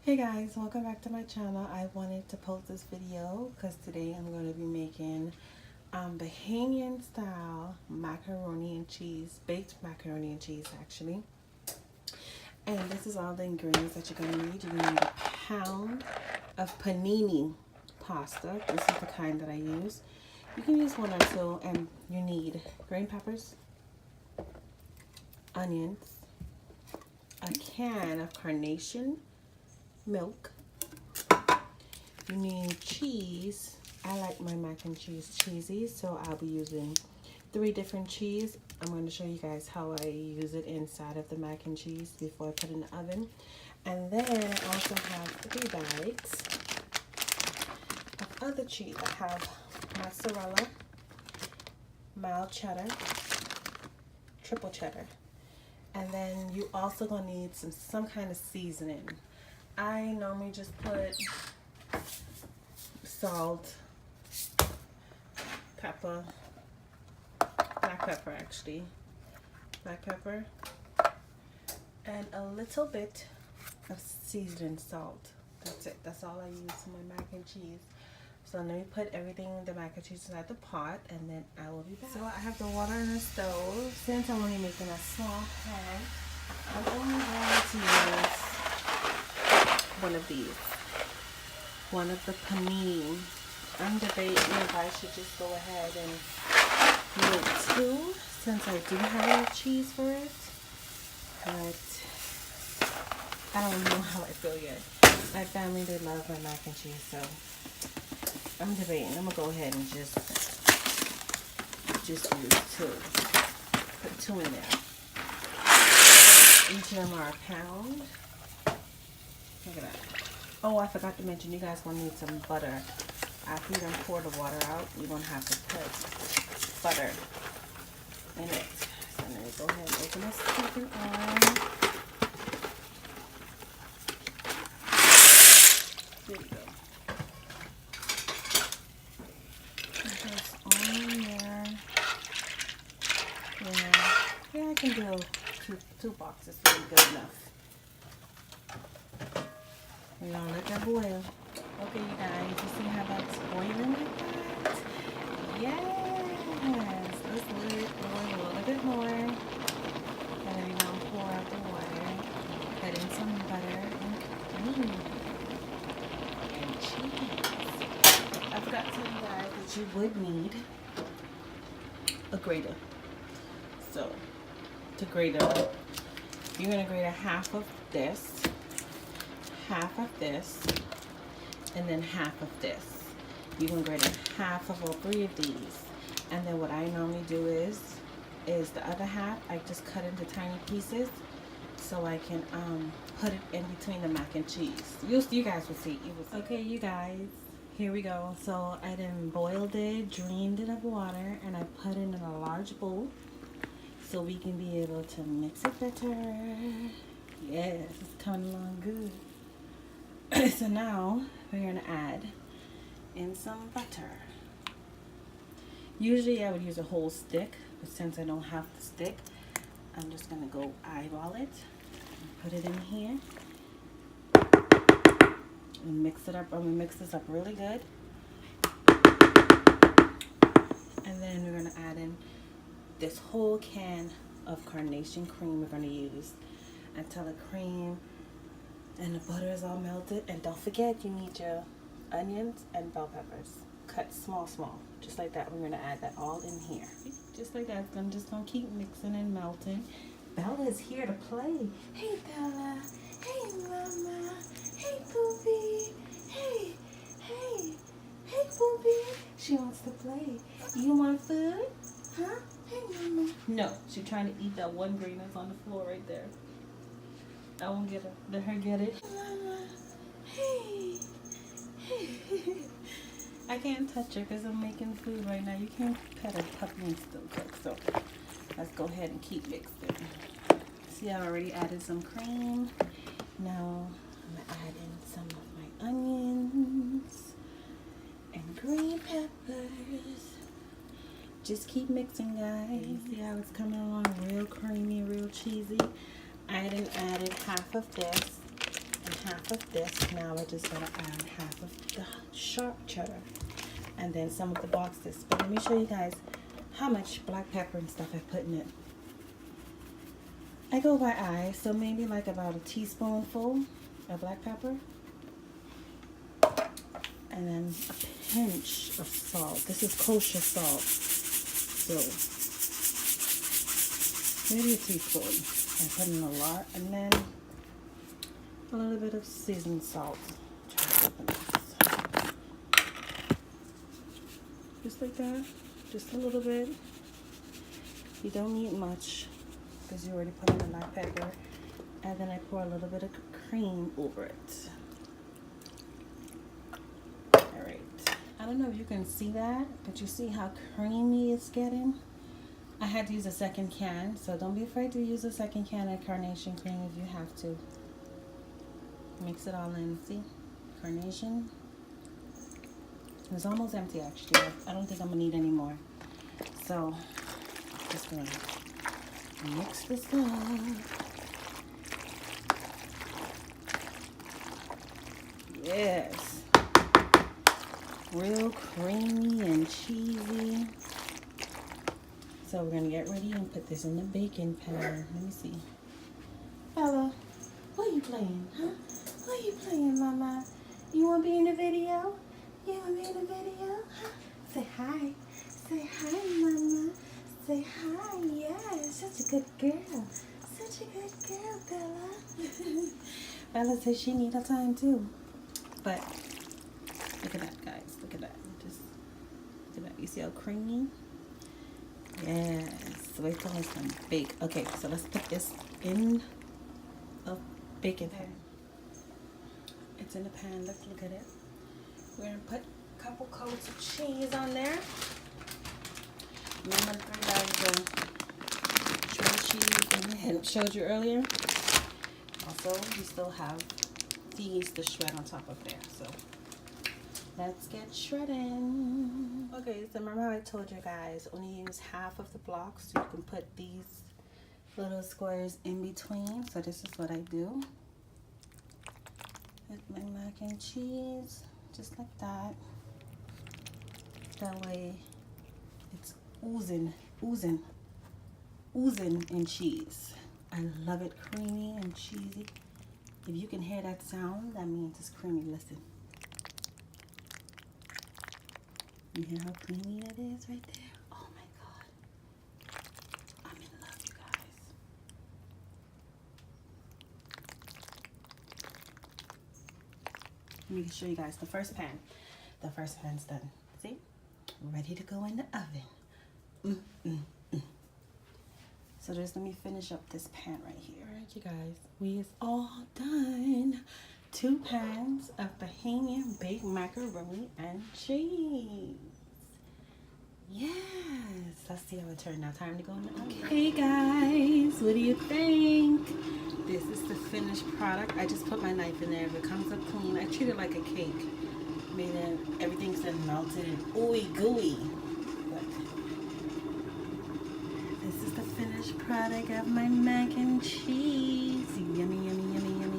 Hey guys, welcome back to my channel. I wanted to post this video because today I'm going to be making Bahamian style macaroni and cheese, baked macaroni and cheese actually. And this is all the ingredients that you're going to need. You're going to need a pound of panini pasta. This is the kind that I use. You can use one or two, and you need green peppers, onions, a can of carnation milk. You need cheese. I like my mac and cheese cheesy, so I'll be using 3 different cheese. I'm going to show you guys how I use it inside of the mac and cheese before I put it in the oven. And then I also have 3 bags of other cheese. I have mozzarella, mild cheddar, triple cheddar, and then you also gonna need some kind of seasoning. I normally just put salt, pepper, black pepper actually, black pepper, and a little bit of seasoning salt. That's it. That's all I use for my mac and cheese. So let me put everything, the mac and cheese inside the pot, and then I will be back. So I have the water on the stove. Since I'm only making a small pan, I'm only going to use one of these, one of the panini. I'm debating if I should just go ahead and make 2 since I do have enough cheese for it, but I don't know how I feel yet. My family, they love my mac and cheese, so I'm debating. I'm gonna go ahead and just use 2. Put 2 in there. Each of them are a pound. Look at that. Oh, I forgot to mention, you guys will need some butter. After you done pour the water out, you're going to have to put butter in it. So let me go ahead and open this chicken on. There we go. Put this on there. Yeah, I can do 2 boxes. Really good enough. We're gonna let that boil. Okay, you guys, you see how that's boiling like that? Yes! Let's let it boil a little bit more. And then we're gonna pour out the water, put in some butter and cheese. I forgot to tell you guys that you would need a grater. So, to grate it, you're gonna grate a half of this, and then half of this. You're gonna grate a half of all 3 of these, and then what I normally do is the other half I just cut into tiny pieces so I can put it in between the mac and cheese. You guys will see. Okay, you guys, here we go. So I then boiled it, drained it of water, and I put it in a large bowl so we can be able to mix it better. Yes, it's coming along good. So now we're going to add in some butter. Usually I would use a whole stick, but since I don't have the stick, I'm just going to go eyeball it and put it in here and mix it up. I'm going to mix this up really good. And then we're going to add in this whole can of carnation cream we're going to use until the cream and the butter is all melted. And don't forget, you need your onions and bell peppers cut small, just like that. We're going to add that all in here, just like that. I'm just going to keep mixing and melting. Bella is here to play. Hey Bella, hey mama, hey Poopy, hey Poopy. She wants to play. You want food? Huh? Hey mama. No, she's trying to eat that one green that's on the floor right there. I won't get her. Let her get it. Mama. Hey. I can't touch her because I'm making food right now. You can't pet a puppy and still cook. So let's go ahead and keep mixing. See, I already added some cream. Now I'm going to add in some of my onions and green peppers. Just keep mixing, guys. See how it's coming along real creamy, real cheesy. I then added half of this, and half of this. Now I just gotta add half of the sharp cheddar. And then some of the boxes. But let me show you guys how much black pepper and stuff I put in it. I go by eye, so maybe like about a teaspoonful of black pepper. And then a pinch of salt. This is kosher salt. So maybe a teaspoon. I put in a lot. And then a little bit of seasoned salt. Try to open this. Just like that. Just a little bit. You don't need much because you already put in the black pepper. And then I pour a little bit of cream over it. Alright. I don't know if you can see that, but you see how creamy it's getting? I had to use a second can, so don't be afraid to use a second can of carnation cream if you have to. Mix it all in. See? Carnation. It's almost empty actually. I don't think I'm gonna need any more. So just gonna mix this up. Yes. Real creamy and cheesy. So we're gonna get ready and put this in the baking pan. Let me see. Bella, what are you playing, huh? What are you playing, Mama? You wanna be in the video? You want to be in the video? Say hi. Say hi, Mama. Say hi. Yes, such a good girl. Such a good girl, Bella. Bella says she needs her time too. But look at that, guys. Look at that. Just look at that. You see how creamy? Yes. Wait till it's gonna bake. Okay, so let's put this in a baking pan. It's in the pan. Let's look at it. We're going to put a couple coats of cheese on there. Remember 3 bags of shredded cheese that I showed you earlier. Also, we still have these to shred on top of there. So, let's get shredding. Okay, so remember how I told you guys, only use half of the blocks so you can put these little squares in between. So this is what I do. With my mac and cheese. Just like that. That way it's oozing in cheese. I love it creamy and cheesy. If you can hear that sound, that means it's creamy. Listen. You hear how creamy that is right there? Oh my God. I'm in love, you guys. Let me show you guys the first pan. The first pan's done. See? Ready to go in the oven. So just let me finish up this pan right here. All right, you guys. We is all done. 2 pans of Bahamian baked macaroni and cheese. Yes. Let's see how it turned out. Time to go in the oven. Okay, guys. What do you think? This is the finished product. I just put my knife in there. If it comes up clean, I treat it like a cake. Meaning everything's then melted and ooey gooey. But this is the finished product of my mac and cheese. Yummy, yummy, yummy, yummy.